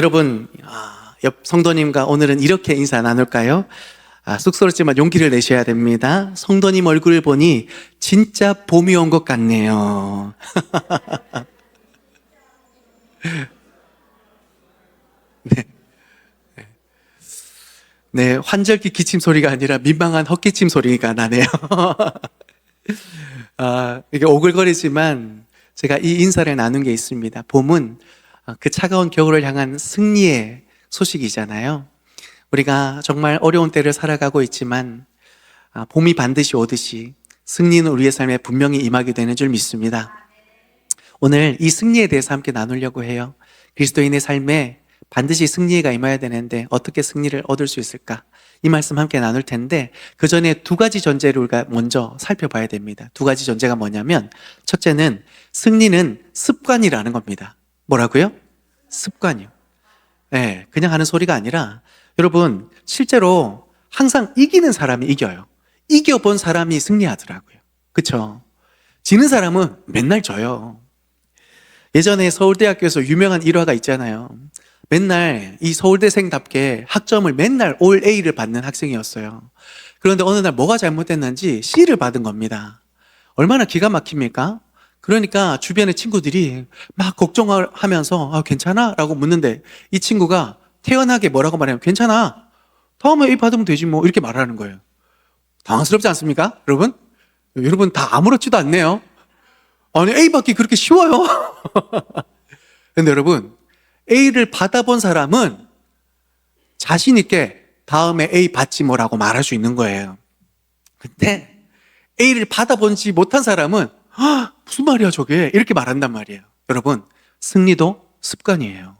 여러분, 옆 성도님과 오늘은 이렇게 인사 나눌까요? 쑥스럽지만 용기를 내셔야 됩니다. 성도님 얼굴을 보니 진짜 봄이 온 것 같네요. 네, 네, 환절기 기침 소리가 아니라 민망한 헛기침 소리가 나네요. 이게 오글거리지만 제가 이 인사를 나눈 게 있습니다. 봄은 그 차가운 겨울을 향한 승리의 소식이잖아요. 우리가 정말 어려운 때를 살아가고 있지만 봄이 반드시 오듯이 승리는 우리의 삶에 분명히 임하게 되는 줄 믿습니다. 오늘 이 승리에 대해서 함께 나누려고 해요. 그리스도인의 삶에 반드시 승리가 임해야 되는데 어떻게 승리를 얻을 수 있을까? 이 말씀 함께 나눌 텐데 그 전에 두 가지 전제를 우리가 먼저 살펴봐야 됩니다. 두 가지 전제가 뭐냐면 첫째는 승리는 습관이라는 겁니다. 뭐라고요? 습관이요. 네, 그냥 하는 소리가 아니라 여러분 실제로 항상 이기는 사람이 이겨요. 이겨본 사람이 승리하더라고요. 그렇죠? 지는 사람은 맨날 져요. 예전에 서울대학교에서 유명한 일화가 있잖아요. 맨날 이 서울대생답게 학점을 맨날 올 A를 받는 학생이었어요. 그런데 어느 날 뭐가 잘못됐는지 C를 받은 겁니다. 얼마나 기가 막힙니까? 그러니까 주변의 친구들이 막 걱정하면서 괜찮아? 라고 묻는데 이 친구가 태연하게 뭐라고 말하면 괜찮아. 다음에 A 받으면 되지 뭐 이렇게 말하는 거예요. 당황스럽지 않습니까? 여러분? 여러분 다 아무렇지도 않네요. 아니 A 받기 그렇게 쉬워요? 근데 여러분 A를 받아본 사람은 자신 있게 다음에 A 받지 뭐라고 말할 수 있는 거예요. 근데 A를 받아보지 못한 사람은 무슨 말이야 저게 이렇게 말한단 말이에요. 여러분 승리도 습관이에요.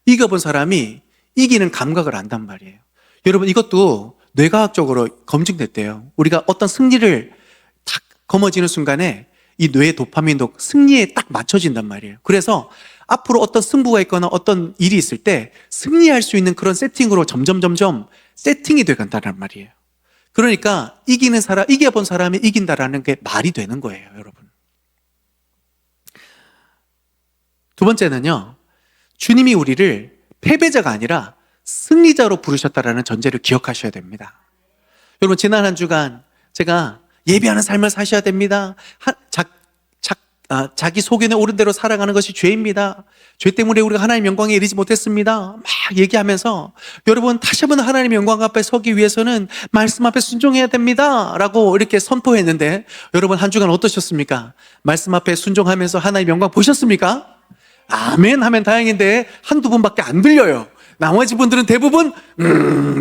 이겨본 사람이 이기는 감각을 안단 말이에요. 여러분 이것도 뇌과학적으로 검증됐대요. 우리가 어떤 승리를 탁 거머쥐는 순간에 이 뇌의 도파민도 승리에 딱 맞춰진단 말이에요. 그래서 앞으로 어떤 승부가 있거나 어떤 일이 있을 때 승리할 수 있는 그런 세팅으로 점점 세팅이 되간다는 말이에요. 그러니까 이겨본 사람이 이긴다라는 게 말이 되는 거예요, 여러분. 두 번째는요, 주님이 우리를 패배자가 아니라 승리자로 부르셨다라는 전제를 기억하셔야 됩니다. 여러분, 지난 한 주간 제가 예비하는 삶을 사셔야 됩니다. 자기 소견에 오른 대로 살아가는 것이 죄입니다. 죄 때문에 우리가 하나님의 영광에 이르지 못했습니다. 막 얘기하면서 여러분 다시 한번 하나님의 영광 앞에 서기 위해서는 말씀 앞에 순종해야 됩니다. 라고 이렇게 선포했는데 여러분 한 주간 어떠셨습니까? 말씀 앞에 순종하면서 하나님의 영광 보셨습니까? 아멘 하면 다행인데 한두 분밖에 안 들려요. 나머지 분들은 대부분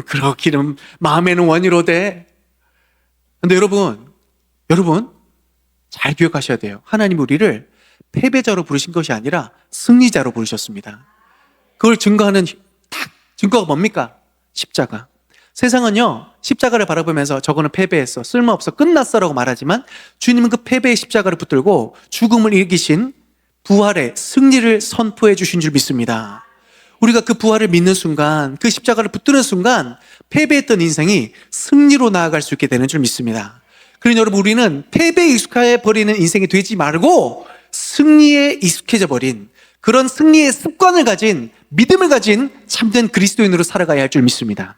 그렇기는 마음에는 원이로되. 근데 여러분 잘 기억하셔야 돼요. 하나님 우리를 패배자로 부르신 것이 아니라 승리자로 부르셨습니다. 그걸 증거하는 증거가 뭡니까? 십자가. 세상은요 십자가를 바라보면서 저거는 패배했어, 쓸모없어, 끝났어 라고 말하지만 주님은 그 패배의 십자가를 붙들고 죽음을 이기신 부활의 승리를 선포해 주신 줄 믿습니다. 우리가 그 부활을 믿는 순간, 그 십자가를 붙드는 순간 패배했던 인생이 승리로 나아갈 수 있게 되는 줄 믿습니다. 그러니 여러분 우리는 패배에 익숙해 버리는 인생이 되지 말고 승리에 익숙해져 버린 그런 승리의 습관을 가진 믿음을 가진 참된 그리스도인으로 살아가야 할 줄 믿습니다.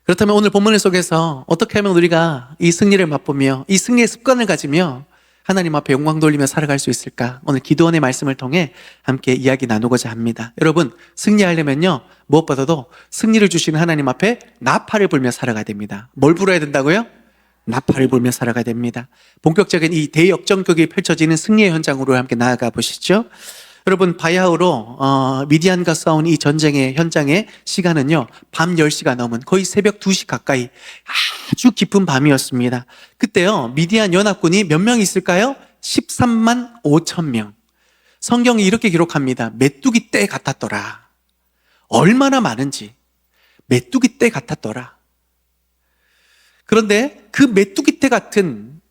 그렇다면 오늘 본문 속에서 어떻게 하면 우리가 이 승리를 맛보며 이 승리의 습관을 가지며 하나님 앞에 영광 돌리며 살아갈 수 있을까? 오늘 기도원의 말씀을 통해 함께 이야기 나누고자 합니다. 여러분 승리하려면요 무엇보다도 승리를 주시는 하나님 앞에 나팔을 불며 살아가야 됩니다. 뭘 불어야 된다고요? 나팔을 불며 살아가야 됩니다. 본격적인 이 대역전극이 펼쳐지는 승리의 현장으로 함께 나아가 보시죠. 여러분 바야흐로 미디안과 싸운 이 전쟁의 현장의 시간은요 밤 10시가 넘은 거의 새벽 2시 가까이 아주 깊은 밤이었습니다. 그때요 미디안 연합군이 몇 명 있을까요? 13만 5천 명. 성경이 이렇게 기록합니다. 메뚜기 떼 같았더라. 얼마나 많은지 메뚜기 떼 같았더라. 그런데 그 메뚜기 떼 같은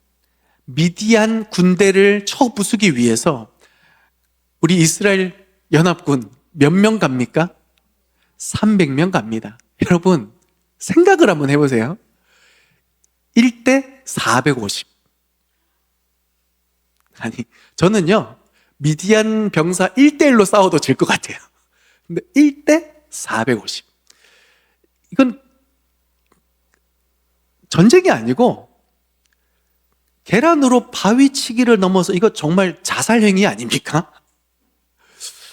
미디안 군대를 쳐부수기 위해서 우리 이스라엘 연합군 몇 명 갑니까? 300명 갑니다. 여러분 생각을 한번 해보세요. 1대 450. 아니 저는요 미디안 병사 1대1로 싸워도 질 것 같아요. 근데 1대 450. 이건 전쟁이 아니고 계란으로 바위치기를 넘어서 이거 정말 자살행위 아닙니까?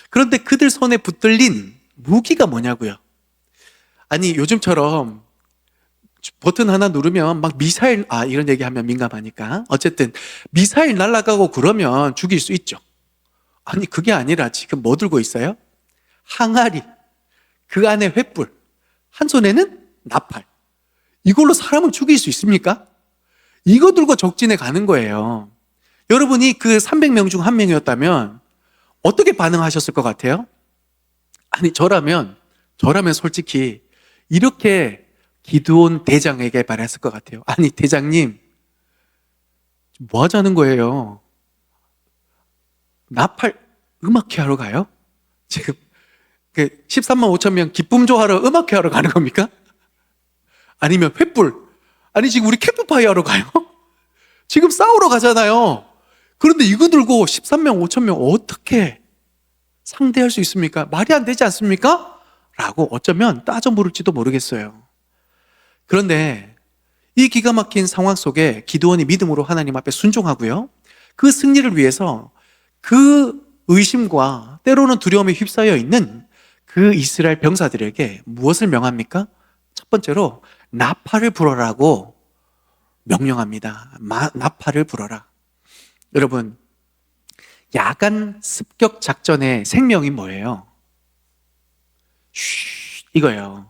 그런데 그들 손에 붙들린 무기가 뭐냐고요? 아니 요즘처럼 버튼 하나 누르면 막 미사일, 이런 얘기하면 민감하니까 어쨌든 미사일 날아가고 그러면 죽일 수 있죠. 아니 그게 아니라 지금 뭐 들고 있어요? 항아리, 그 안에 횃불, 한 손에는 나팔. 이걸로 사람을 죽일 수 있습니까? 이거 들고 적진에 가는 거예요. 여러분이 그 300명 중 한 명이었다면 어떻게 반응하셨을 것 같아요? 아니 저라면 솔직히 이렇게 기드온 대장에게 말했을 것 같아요. 아니 대장님 뭐 하자는 거예요? 나팔 음악회 하러 가요? 지금 13만 5천 명 기쁨 조하러 음악회 하러 가는 겁니까? 아니면 횃불, 아니 지금 우리 캠프파이어 하러 가요? 지금 싸우러 가잖아요. 그런데 이거 들고 13명 5천 명 어떻게 상대할 수 있습니까? 말이 안 되지 않습니까? 라고 어쩌면 따져 물을지도 모르겠어요. 그런데 이 기가 막힌 상황 속에 기드온이 믿음으로 하나님 앞에 순종하고요, 그 승리를 위해서 그 의심과 때로는 두려움에 휩싸여 있는 그 이스라엘 병사들에게 무엇을 명합니까? 첫 번째로 나팔을 불어라고 명령합니다. 나팔을 불어라. 여러분, 야간 습격 작전의 생명이 뭐예요? 이거예요.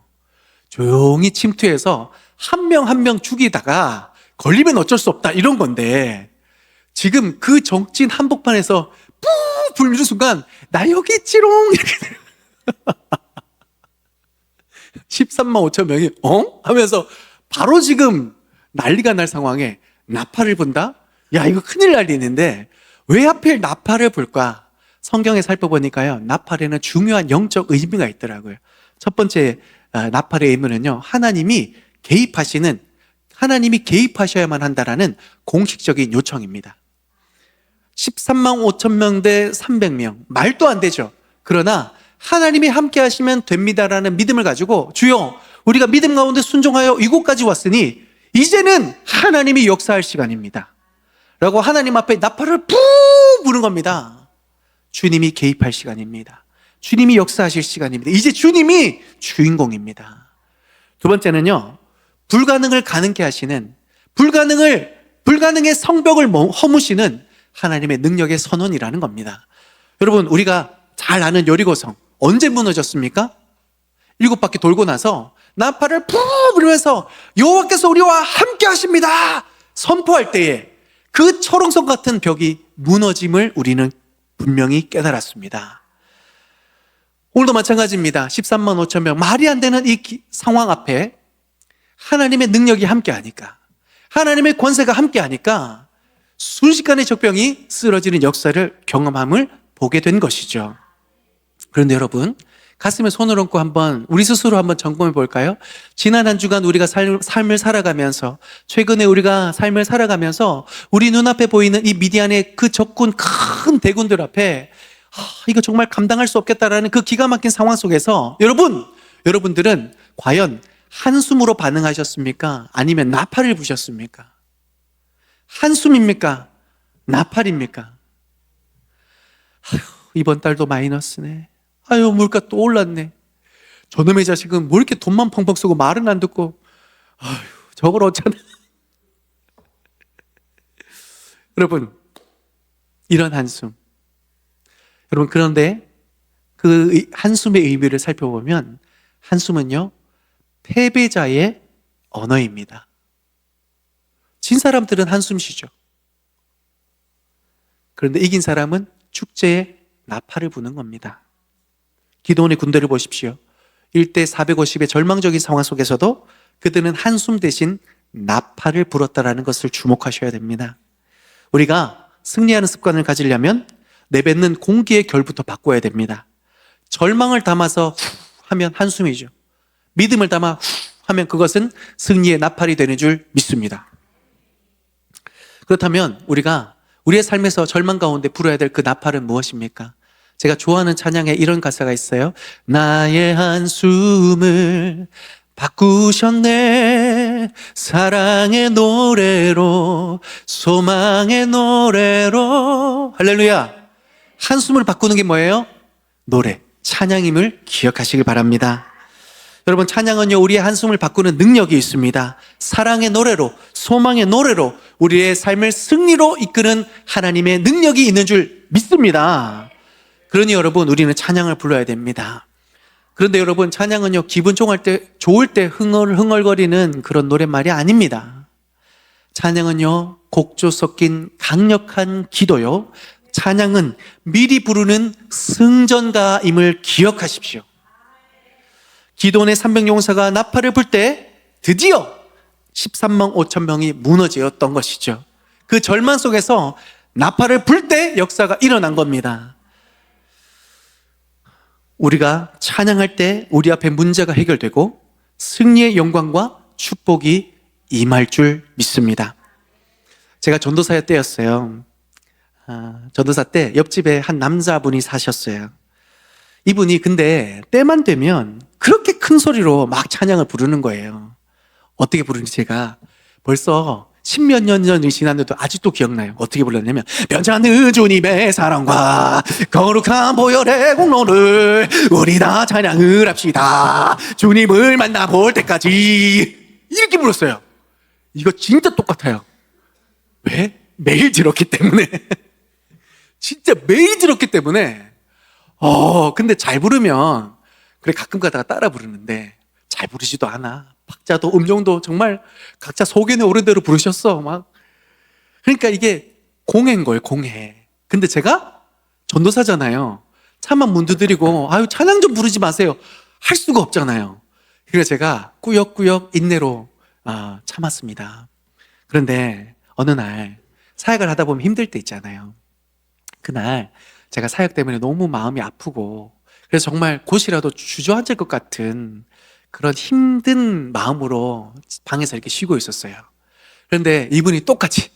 조용히 침투해서 한 명 한 명 죽이다가 걸리면 어쩔 수 없다 이런 건데, 지금 그 적진 한복판에서 뿌 불는 순간 나 여기 있지롱 이렇게 13만 5천 명이 하면서 바로 지금 난리가 날 상황에 나팔을 분다? 야 이거 큰일 날 일인데 왜 하필 나팔을 불까? 성경에 살펴보니까요, 나팔에는 중요한 영적 의미가 있더라고요. 첫 번째 나팔의 의미는요, 하나님이 개입하셔야만 한다라는 공식적인 요청입니다. 13만 5천 명 대 300명 말도 안 되죠. 그러나 하나님이 함께 하시면 됩니다라는 믿음을 가지고, 주여 우리가 믿음 가운데 순종하여 이곳까지 왔으니 이제는 하나님이 역사할 시간입니다 라고 하나님 앞에 나팔을 푸 부는 겁니다. 주님이 개입할 시간입니다. 주님이 역사하실 시간입니다. 이제 주님이 주인공입니다. 두 번째는요, 불가능을 가능케 하시는, 불가능의 성벽을 허무시는 하나님의 능력의 선언이라는 겁니다. 여러분, 우리가 잘 아는 여리고성 언제 무너졌습니까? 7바퀴 돌고 나서 나팔을 푸 부르면서 여호와께서 우리와 함께 하십니다 선포할 때에 그 철옹성 같은 벽이 무너짐을 우리는 분명히 깨달았습니다. 오늘도 마찬가지입니다. 13만 5천 명, 말이 안 되는 이 상황 앞에 하나님의 능력이 함께하니까, 하나님의 권세가 함께하니까 순식간에 적병이 쓰러지는 역사를 경험함을 보게 된 것이죠. 그런데 여러분, 가슴에 손을 얹고 한번 우리 스스로 한번 점검해 볼까요? 지난 한 주간 우리가 삶을 살아가면서, 최근에 우리가 삶을 살아가면서 우리 눈앞에 보이는 이 미디안의 그 적군, 큰 대군들 앞에 이거 정말 감당할 수 없겠다라는 그 기가 막힌 상황 속에서 여러분들은 과연 한숨으로 반응하셨습니까? 아니면 나팔을 부셨습니까? 한숨입니까? 나팔입니까? 이번 달도 마이너스네. 물가 또 올랐네. 저놈의 자식은 뭐 이렇게 돈만 펑펑 쓰고 말은 안 듣고, 저걸 어쩌나. 여러분, 이런 한숨. 여러분, 그런데 그 한숨의 의미를 살펴보면 한숨은요, 패배자의 언어입니다. 진 사람들은 한숨 쉬죠. 그런데 이긴 사람은 축제에 나팔을 부는 겁니다. 기드온의 군대를 보십시오. 1대 450의 절망적인 상황 속에서도 그들은 한숨 대신 나팔을 불었다라는 것을 주목하셔야 됩니다. 우리가 승리하는 습관을 가지려면 내뱉는 공기의 결부터 바꿔야 됩니다. 절망을 담아서 후 하면 한숨이죠. 믿음을 담아 후 하면 그것은 승리의 나팔이 되는 줄 믿습니다. 그렇다면 우리가 우리의 삶에서 절망 가운데 불어야 될 그 나팔은 무엇입니까? 제가 좋아하는 찬양에 이런 가사가 있어요. 나의 한숨을 바꾸셨네. 사랑의 노래로, 소망의 노래로. 할렐루야. 한숨을 바꾸는 게 뭐예요? 노래, 찬양임을 기억하시길 바랍니다. 여러분, 찬양은요, 우리의 한숨을 바꾸는 능력이 있습니다. 사랑의 노래로, 소망의 노래로 우리의 삶을 승리로 이끄는 하나님의 능력이 있는 줄 믿습니다. 그러니 여러분, 우리는 찬양을 불러야 됩니다. 그런데 여러분, 찬양은요, 기분 좋을 때 흥얼흥얼거리는 그런 노랫말이 아닙니다. 찬양은요, 곡조 섞인 강력한 기도요. 찬양은 미리 부르는 승전가임을 기억하십시오. 기도원의 300용사가 나팔을 불 때 드디어 13만 5천 명이 무너지었던 것이죠. 그 절망 속에서 나팔을 불 때 역사가 일어난 겁니다. 우리가 찬양할 때 우리 앞에 문제가 해결되고 승리의 영광과 축복이 임할 줄 믿습니다. 제가 전도사의 때였어요. 전도사 때 옆집에 한 남자분이 사셨어요. 이분이 근데 때만 되면 그렇게 큰 소리로 막 찬양을 부르는 거예요. 어떻게 부르는지 제가 벌써 십몇 년 전이 지났는데도 아직도 기억나요. 어떻게 불렀냐면, 변찮은 주님의 사랑과 거룩한 보혈의 공로를 우리 다 찬양을 합시다. 주님을 만나볼 때까지. 이렇게 불렀어요. 이거 진짜 똑같아요. 왜? 매일 들었기 때문에. 진짜 매일 들었기 때문에. 근데 잘 부르면, 그래, 가끔 가다가 따라 부르는데 잘 부르지도 않아. 박자도 음정도 정말 각자 소견에 오른 대로 부르셨어. 막. 그러니까 이게 공해인 거예요, 공해. 근데 제가 전도사잖아요. 차만 문 두드리고, 찬양 좀 부르지 마세요. 할 수가 없잖아요. 그래서 제가 꾸역꾸역 인내로 참았습니다. 그런데 어느 날 사역을 하다 보면 힘들 때 있잖아요. 그날 제가 사역 때문에 너무 마음이 아프고, 그래서 정말 곧이라도 주저앉을 것 같은 그런 힘든 마음으로 방에서 이렇게 쉬고 있었어요. 그런데 이분이 똑같이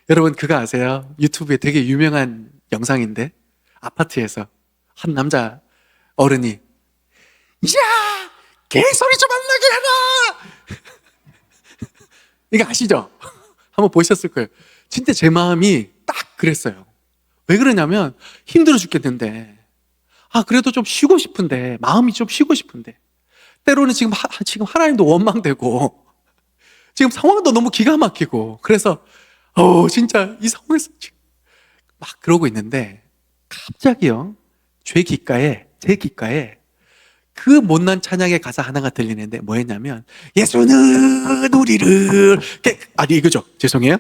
여러분, 그거 아세요? 유튜브에 되게 유명한 영상인데, 아파트에서 한 남자 어른이, 야! 개소리 좀 안 나게 해라! 이거 아시죠? 한번 보셨을 거예요. 진짜 제 마음이 딱 그랬어요. 왜 그러냐면 힘들어 죽겠는데, 그래도 좀 쉬고 싶은데, 마음이 좀 쉬고 싶은데, 때로는 지금 하나님도 원망되고, 지금 상황도 너무 기가 막히고, 그래서 진짜 이 상황에서 막 그러고 있는데, 갑자기요, 제 귓가에 그 못난 찬양의 가사 하나가 들리는데 뭐였냐면, 예수는 우리를 이거죠. 죄송해요.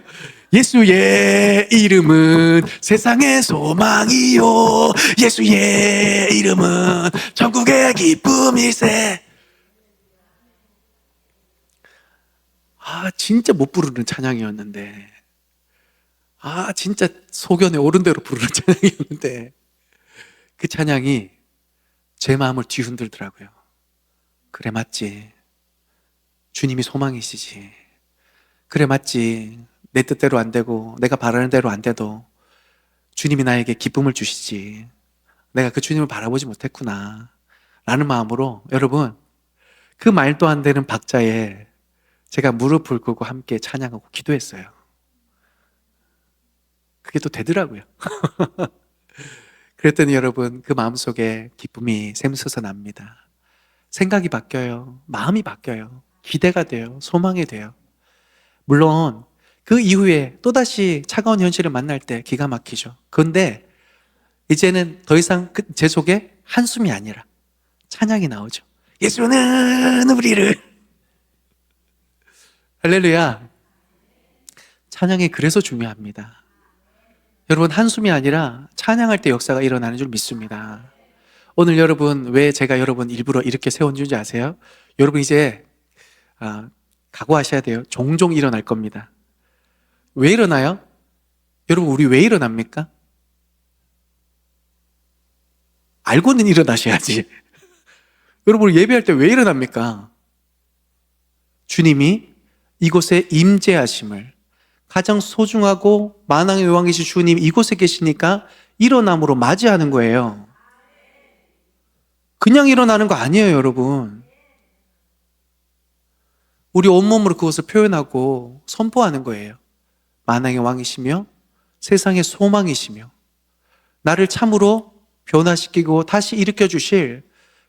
예수의 이름은 세상의 소망이요, 예수의 이름은 천국의 기쁨일세. 진짜 못 부르는 찬양이었는데, 진짜 소견에 오른 대로 부르는 찬양이었는데, 그 찬양이 제 마음을 뒤흔들더라고요. 그래, 맞지. 주님이 소망이시지. 그래, 맞지. 내 뜻대로 안 되고 내가 바라는 대로 안 돼도 주님이 나에게 기쁨을 주시지. 내가 그 주님을 바라보지 못했구나 라는 마음으로, 여러분, 그 말도 안 되는 박자에 제가 무릎을 꿇고 함께 찬양하고 기도했어요. 그게 또 되더라고요. 그랬더니 여러분, 그 마음속에 기쁨이 샘솟아 납니다. 생각이 바뀌어요. 마음이 바뀌어요. 기대가 돼요. 소망이 돼요. 물론 그 이후에 또다시 차가운 현실을 만날 때 기가 막히죠. 그런데 이제는 더 이상 제 속에 한숨이 아니라 찬양이 나오죠. 예수는 우리를. 할렐루야. 찬양이 그래서 중요합니다. 여러분, 한숨이 아니라 찬양할 때 역사가 일어나는 줄 믿습니다. 오늘 여러분, 왜 제가 여러분 일부러 이렇게 세워준 줄 아세요? 여러분 이제 각오하셔야 돼요. 종종 일어날 겁니다. 왜 일어나요? 여러분, 우리 왜 일어납니까? 알고는 일어나셔야지. 여러분, 예배할 때 왜 일어납니까? 주님이 이곳에 임재하심을, 가장 소중하고 만왕의 여왕이신 주님 이곳에 계시니까 일어남으로 맞이하는 거예요. 그냥 일어나는 거 아니에요, 여러분. 우리 온몸으로 그것을 표현하고 선포하는 거예요. 만왕의 왕이시며 세상의 소망이시며 나를 참으로 변화시키고 다시 일으켜 주실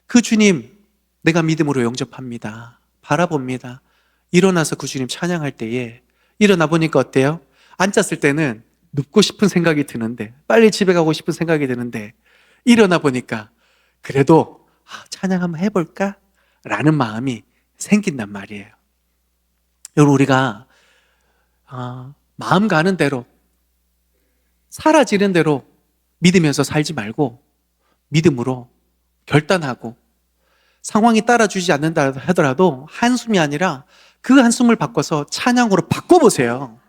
그 주님, 내가 믿음으로 영접합니다. 바라봅니다. 일어나서 그 주님 찬양할 때에 일어나 보니까 어때요? 앉았을 때는 눕고 싶은 생각이 드는데, 빨리 집에 가고 싶은 생각이 드는데, 일어나 보니까 그래도 찬양 한번 해볼까? 라는 마음이 생긴단 말이에요. 여러분, 우리가 마음 가는 대로, 사라지는 대로 믿으면서 살지 말고 믿음으로 결단하고, 상황이 따라주지 않는다 하더라도 한숨이 아니라 그 한숨을 바꿔서 찬양으로 바꿔보세요.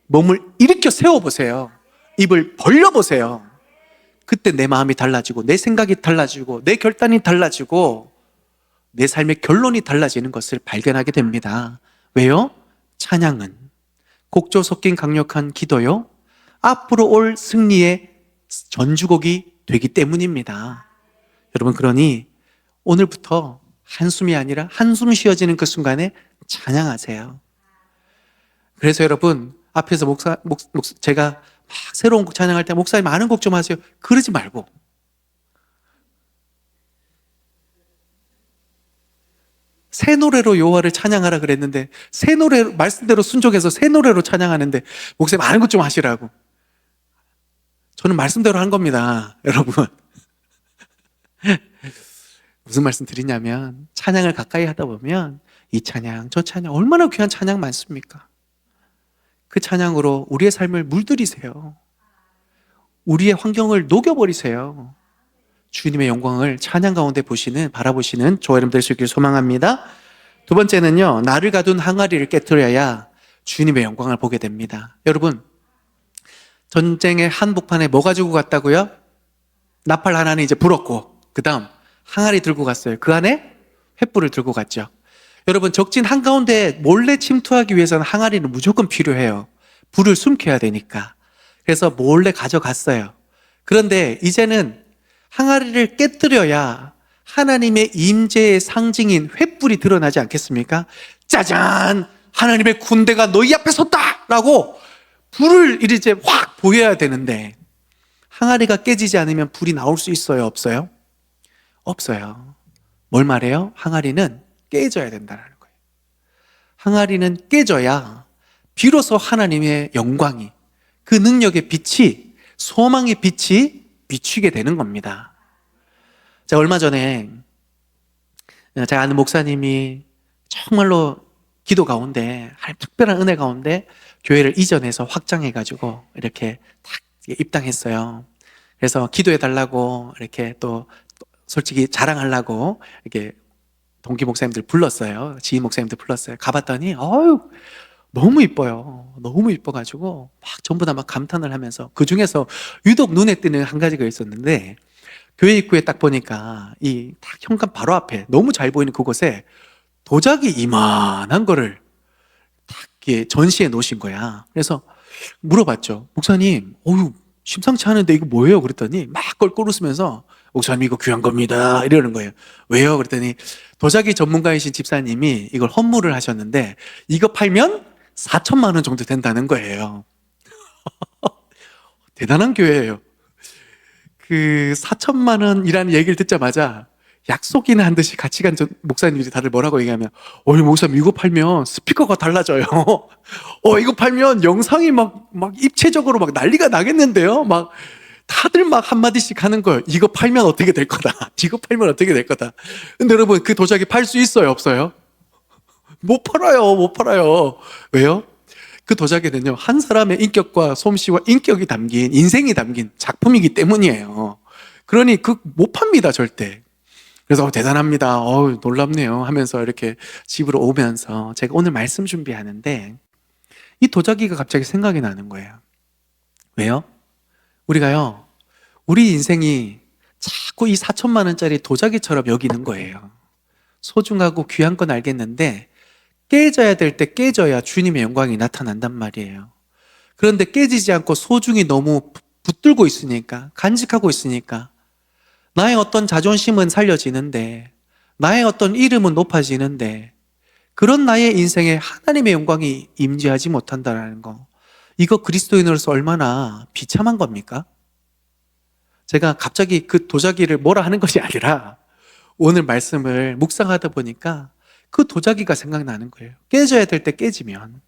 몸을 일으켜 세워보세요. 입을 벌려보세요. 그때 내 마음이 달라지고 내 생각이 달라지고 내 결단이 달라지고 내 삶의 결론이 달라지는 것을 발견하게 됩니다. 왜요? 찬양은 곡조 섞인 강력한 기도요, 앞으로 올 승리의 전주곡이 되기 때문입니다. 여러분, 그러니 오늘부터 한숨이 아니라 한숨 쉬어지는 그 순간에 찬양하세요. 그래서 여러분, 앞에서 제가 막 새로운 곡 찬양할 때 목사님 아는 곡 좀 하세요. 그러지 말고 새 노래로 여호와를 찬양하라 그랬는데, 새 노래 말씀대로 순종해서 새 노래로 찬양하는데 목사님 아는 것 좀 하시라고. 저는 말씀대로 한 겁니다, 여러분. 무슨 말씀 드리냐면, 찬양을 가까이 하다 보면 이 찬양 저 찬양, 얼마나 귀한 찬양 많습니까? 그 찬양으로 우리의 삶을 물들이세요. 우리의 환경을 녹여버리세요. 주님의 영광을 찬양 가운데 바라보시는 저와 여러분 될 수 있기를 소망합니다. 두 번째는요, 나를 가둔 항아리를 깨뜨려야 주님의 영광을 보게 됩니다. 여러분, 전쟁의 한복판에 뭐 가지고 갔다고요? 나팔 하나는 이제 불었고, 그 다음 항아리 들고 갔어요. 그 안에 횃불을 들고 갔죠. 여러분, 적진 한가운데 몰래 침투하기 위해서는 항아리는 무조건 필요해요. 불을 숨겨야 되니까. 그래서 몰래 가져갔어요. 그런데 이제는 항아리를 깨뜨려야 하나님의 임재의 상징인 횃불이 드러나지 않겠습니까? 짜잔! 하나님의 군대가 너희 앞에 섰다! 라고 불을 이제 확 보여야 되는데, 항아리가 깨지지 않으면 불이 나올 수 있어요, 없어요? 없어요. 뭘 말해요? 항아리는 깨져야 된다는 거예요. 항아리는 깨져야 비로소 하나님의 영광이, 그 능력의 빛이, 소망의 빛이 비추게 되는 겁니다. 제가 얼마 전에 제가 아는 목사님이 정말로 기도 가운데, 특별한 은혜 가운데 교회를 이전해서 확장해가지고 이렇게 딱 입당했어요. 그래서 기도해 달라고 이렇게 또 솔직히 자랑하려고 이렇게 동기 목사님들 불렀어요. 지인 목사님들 불렀어요. 가봤더니 너무 이뻐요. 너무 이뻐가지고 막 전부 다 막 감탄을 하면서, 그 중에서 유독 눈에 띄는 한 가지가 있었는데, 교회 입구에 딱 보니까 이 딱 현관 바로 앞에 너무 잘 보이는 그곳에 도자기 이만한 거를 딱 이렇게 전시해 놓으신 거야. 그래서 물어봤죠. 목사님, 심상치 않은데 이거 뭐예요? 그랬더니 막 껄껄 웃으면서, 목사님 이거 귀한 겁니다, 이러는 거예요. 왜요? 그랬더니 도자기 전문가이신 집사님이 이걸 헌물을 하셨는데 이거 팔면 4천만 원 정도 된다는 거예요. 대단한 교회예요. 그 4천만 원이라는 얘기를 듣자마자 약속이나 한 듯이 같이 간 목사님들이 다들 뭐라고 얘기하면, 목사님 이거 팔면 스피커가 달라져요. 이거 팔면 영상이 막 입체적으로 막 난리가 나겠는데요? 막 다들 막 한마디씩 하는 거예요. 이거 팔면 어떻게 될 거다. 이거 팔면 어떻게 될 거다. 근데 여러분, 그 도자기 팔 수 있어요, 없어요? 못 팔아요. 왜요? 그 도자기는요, 한 사람의 인격과 솜씨와 인격이 담긴, 인생이 담긴 작품이기 때문이에요. 그러니 못 팝니다, 절대. 그래서 대단합니다, 놀랍네요 하면서 이렇게 집으로 오면서 제가 오늘 말씀 준비하는데, 이 도자기가 갑자기 생각이 나는 거예요. 왜요? 우리가요, 우리 인생이 자꾸 이 4천만 원짜리 도자기처럼 여기는 거예요. 소중하고 귀한 건 알겠는데 깨져야 될 때 깨져야 주님의 영광이 나타난단 말이에요. 그런데 깨지지 않고 소중히 너무 붙들고 있으니까, 간직하고 있으니까 나의 어떤 자존심은 살려지는데, 나의 어떤 이름은 높아지는데, 그런 나의 인생에 하나님의 영광이 임재하지 못한다는 거, 이거 그리스도인으로서 얼마나 비참한 겁니까? 제가 갑자기 그 도자기를 뭐라 하는 것이 아니라 오늘 말씀을 묵상하다 보니까 그 도자기가 생각나는 거예요. 깨져야 될 때 깨지면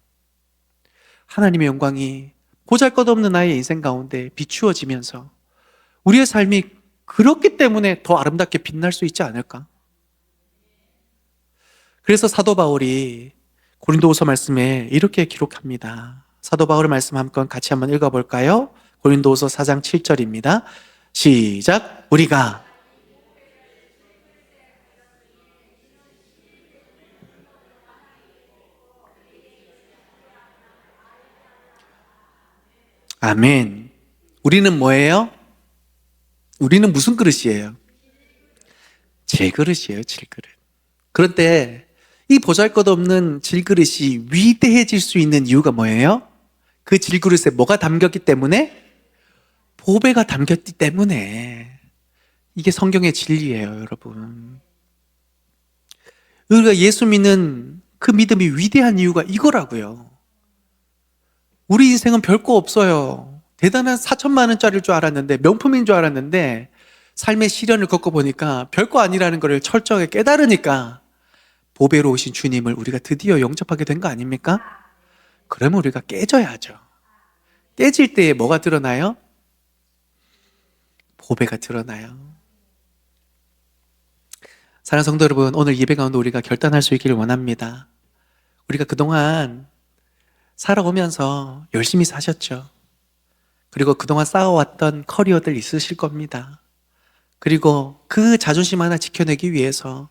하나님의 영광이 보잘것없는 나의 인생 가운데 비추어지면서 우리의 삶이 그렇기 때문에 더 아름답게 빛날 수 있지 않을까? 그래서 사도 바울이 고린도후서 말씀에 이렇게 기록합니다. 사도 바울의 말씀 같이 한번 읽어볼까요? 고린도후서 4장 7절입니다. 시작. 우리가 아멘. 우리는 뭐예요? 우리는 무슨 그릇이에요? 질그릇이에요, 질그릇. 그런데 이 보잘것없는 질그릇이 위대해질 수 있는 이유가 뭐예요? 그 질그릇에 뭐가 담겼기 때문에? 보배가 담겼기 때문에. 이게 성경의 진리예요, 여러분. 우리가 예수 믿는 그 믿음이 위대한 이유가 이거라고요. 우리 인생은 별거 없어요. 대단한 4천만 원짜리일 줄 알았는데, 명품인 줄 알았는데 삶의 시련을 겪어보니까 별거 아니라는 걸 철저하게 깨달으니까 보배로 오신 주님을 우리가 드디어 영접하게 된 거 아닙니까? 그러면 우리가 깨져야죠. 깨질 때에 뭐가 드러나요? 보배가 드러나요. 사랑하는 성도 여러분, 오늘 예배 가운데 우리가 결단할 수 있기를 원합니다. 우리가 그동안 살아오면서 열심히 사셨죠. 그리고 그동안 쌓아왔던 커리어들 있으실 겁니다. 그리고 그 자존심 하나 지켜내기 위해서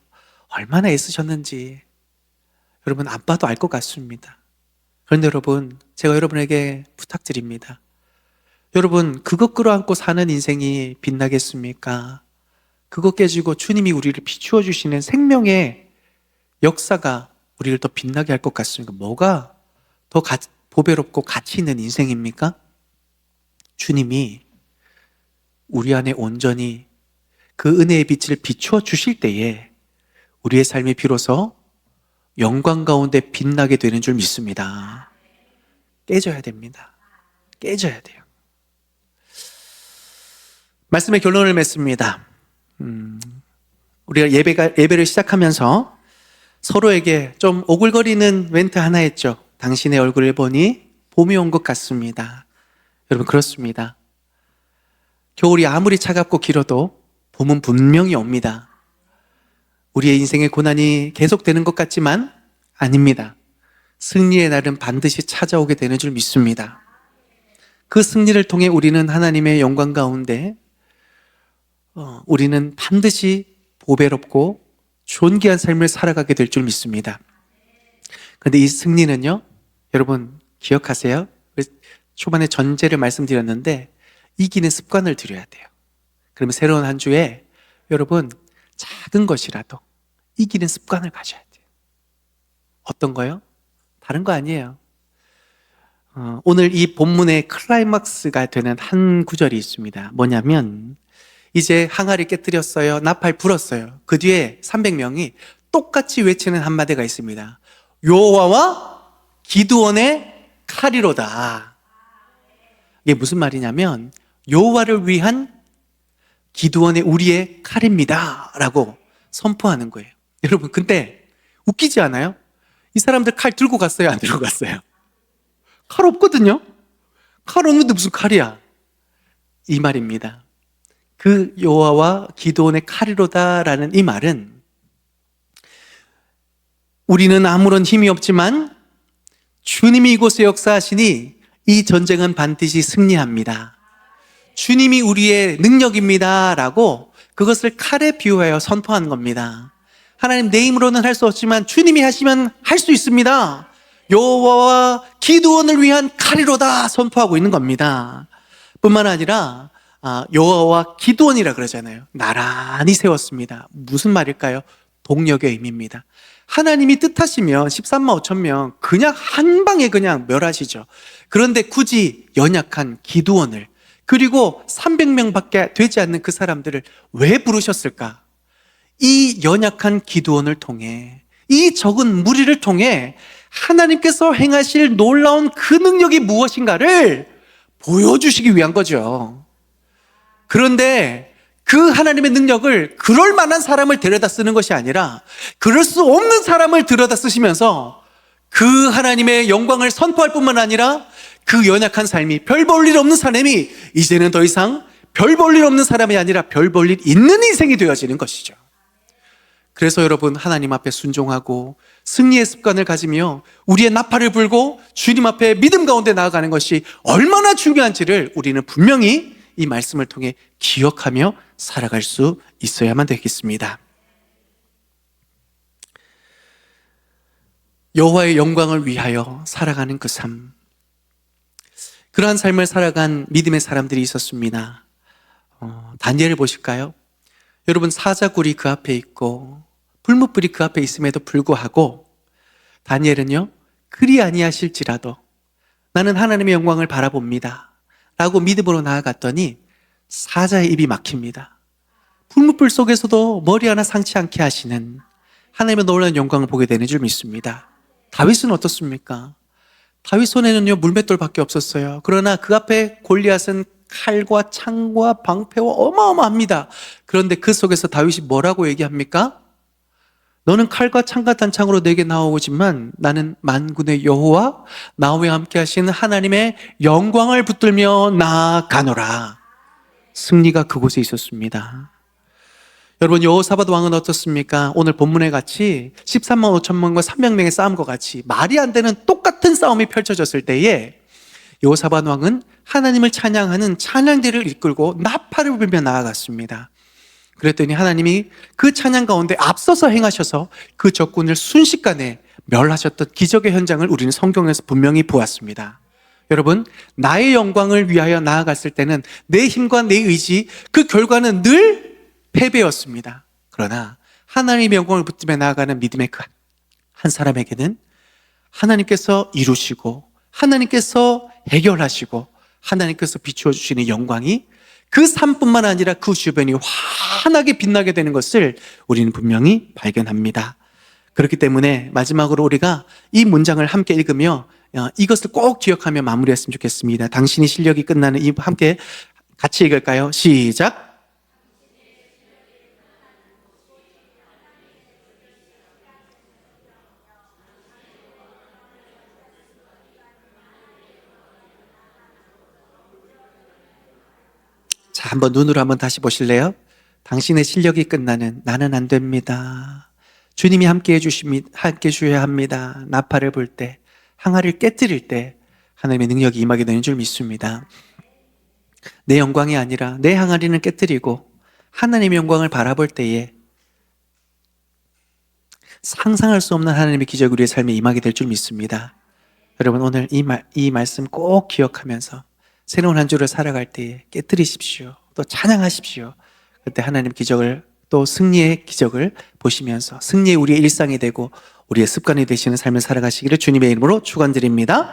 얼마나 애쓰셨는지 여러분 안 봐도 알 것 같습니다. 그런데 여러분, 제가 여러분에게 부탁드립니다. 여러분, 그것 끌어안고 사는 인생이 빛나겠습니까? 그거 깨지고 주님이 우리를 비추어 주시는 생명의 역사가 우리를 더 빛나게 할 것 같습니까? 뭐가 더 보배롭고 가치 있는 인생입니까? 주님이 우리 안에 온전히 그 은혜의 빛을 비추어 주실 때에 우리의 삶이 비로소 영광 가운데 빛나게 되는 줄 믿습니다. 깨져야 됩니다. 깨져야 돼요. 말씀의 결론을 맺습니다. 우리가 예배를 시작하면서 서로에게 좀 오글거리는 멘트 하나 했죠. 당신의 얼굴을 보니 봄이 온 것 같습니다. 여러분, 그렇습니다. 겨울이 아무리 차갑고 길어도 봄은 분명히 옵니다. 우리의 인생의 고난이 계속되는 것 같지만 아닙니다. 승리의 날은 반드시 찾아오게 되는 줄 믿습니다. 그 승리를 통해 우리는 하나님의 영광 가운데 우리는 반드시 보배롭고 존귀한 삶을 살아가게 될 줄 믿습니다. 그런데 이 승리는요, 여러분 기억하세요? 초반에 전제를 말씀드렸는데 이기는 습관을 들여야 돼요. 그러면 새로운 한 주에 여러분 작은 것이라도 이기는 습관을 가져야 돼요. 어떤 거요? 다른 거 아니에요. 오늘 이 본문의 클라이막스가 되는 한 구절이 있습니다. 뭐냐면 이제 항아리 깨뜨렸어요. 나팔 불었어요. 그 뒤에 300명이 똑같이 외치는 한마디가 있습니다. 여호와와 기드온의 칼이로다. 이게 무슨 말이냐면 여호와를 위한 기드온의 우리의 칼입니다 라고 선포하는 거예요. 여러분, 근데 웃기지 않아요? 이 사람들 칼 들고 갔어요? 안 들고 갔어요? 칼 없거든요? 칼 없는데 무슨 칼이야? 이 말입니다. 그 여호와와 기드온의 칼이로다라는 이 말은 우리는 아무런 힘이 없지만 주님이 이곳에 역사하시니 이 전쟁은 반드시 승리합니다. 주님이 우리의 능력입니다 라고 그것을 칼에 비유하여 선포하는 겁니다. 하나님, 내 힘으로는 할 수 없지만 주님이 하시면 할 수 있습니다. 여호와와 기드온을 위한 칼이로다 선포하고 있는 겁니다. 뿐만 아니라 여호와와 기드온이라 그러잖아요. 나란히 세웠습니다. 무슨 말일까요? 동력의 의미입니다. 하나님이 뜻하시면 13만 5천 명 그냥 한 방에 그냥 멸하시죠. 그런데 굳이 연약한 기드온을, 그리고 300명밖에 되지 않는 그 사람들을 왜 부르셨을까? 이 연약한 기드온을 통해, 이 적은 무리를 통해 하나님께서 행하실 놀라운 그 능력이 무엇인가를 보여주시기 위한 거죠. 그런데 그 하나님의 능력을 그럴 만한 사람을 데려다 쓰는 것이 아니라 그럴 수 없는 사람을 들여다 쓰시면서 그 하나님의 영광을 선포할 뿐만 아니라 그 연약한 삶이, 별 볼 일 없는 사람이 이제는 더 이상 별 볼 일 없는 사람이 아니라 별 볼 일 있는 인생이 되어지는 것이죠. 그래서 여러분, 하나님 앞에 순종하고 승리의 습관을 가지며 우리의 나팔을 불고 주님 앞에 믿음 가운데 나아가는 것이 얼마나 중요한지를 우리는 분명히 이 말씀을 통해 기억하며 살아갈 수 있어야만 되겠습니다. 여호와의 영광을 위하여 살아가는 그 삶, 그러한 삶을 살아간 믿음의 사람들이 있었습니다. 다니엘을 보실까요? 여러분, 사자굴이 그 앞에 있고 불뭇불이 그 앞에 있음에도 불구하고 다니엘은요, 그리 아니하실지라도 나는 하나님의 영광을 바라봅니다 라고 믿음으로 나아갔더니 사자의 입이 막힙니다. 불뭇불 속에서도 머리 하나 상치 않게 하시는 하나님의 놀라운 영광을 보게 되는 줄 믿습니다. 다윗은 어떻습니까? 다윗 손에는요, 물맷돌밖에 없었어요. 그러나 그 앞에 골리앗은 칼과 창과 방패와 어마어마합니다. 그런데 그 속에서 다윗이 뭐라고 얘기합니까? 너는 칼과 창과 단창으로 내게 나오지만 나는 만군의 여호와 나와 함께 하시는 하나님의 영광을 붙들며 나아가노라. 승리가 그곳에 있었습니다. 여러분, 여호사밧 왕은 어떻습니까? 오늘 본문에 같이 13만 5천 명과 300명의 싸움과 같이 말이 안 되는 똑같은 싸움이 펼쳐졌을 때에 여호사밧 왕은 하나님을 찬양하는 찬양대를 이끌고 나팔을 불며 나아갔습니다. 그랬더니 하나님이 그 찬양 가운데 앞서서 행하셔서 그 적군을 순식간에 멸하셨던 기적의 현장을 우리는 성경에서 분명히 보았습니다. 여러분, 나의 영광을 위하여 나아갔을 때는 내 힘과 내 의지, 그 결과는 늘 패배였습니다. 그러나 하나님의 영광을 붙들며 나아가는 믿음의 그 한 사람에게는 하나님께서 이루시고 하나님께서 해결하시고 하나님께서 비추어 주시는 영광이 그 삶뿐만 아니라 그 주변이 환하게 빛나게 되는 것을 우리는 분명히 발견합니다. 그렇기 때문에 마지막으로 우리가 이 문장을 함께 읽으며 이것을 꼭 기억하며 마무리했으면 좋겠습니다. 당신이 실력이 끝나는 이 함께 같이 읽을까요? 시작. 자, 한번 눈으로 한번 다시 보실래요? 당신의 실력이 끝나는 나는 안 됩니다. 주님이 함께 해주셔야 합니다. 나팔을 불 때, 항아리를 깨뜨릴 때 하나님의 능력이 임하게 되는 줄 믿습니다. 내 영광이 아니라 내 항아리는 깨뜨리고 하나님의 영광을 바라볼 때에 상상할 수 없는 하나님의 기적이 우리의 삶에 임하게 될 줄 믿습니다. 여러분, 오늘 이 말씀 꼭 기억하면서 새로운 한 주를 살아갈 때에 깨뜨리십시오. 또 찬양하십시오. 그때 하나님 기적을, 또 승리의 기적을 보시면서 승리의 우리의 일상이 되고 우리의 습관이 되시는 삶을 살아가시기를 주님의 이름으로 축원드립니다.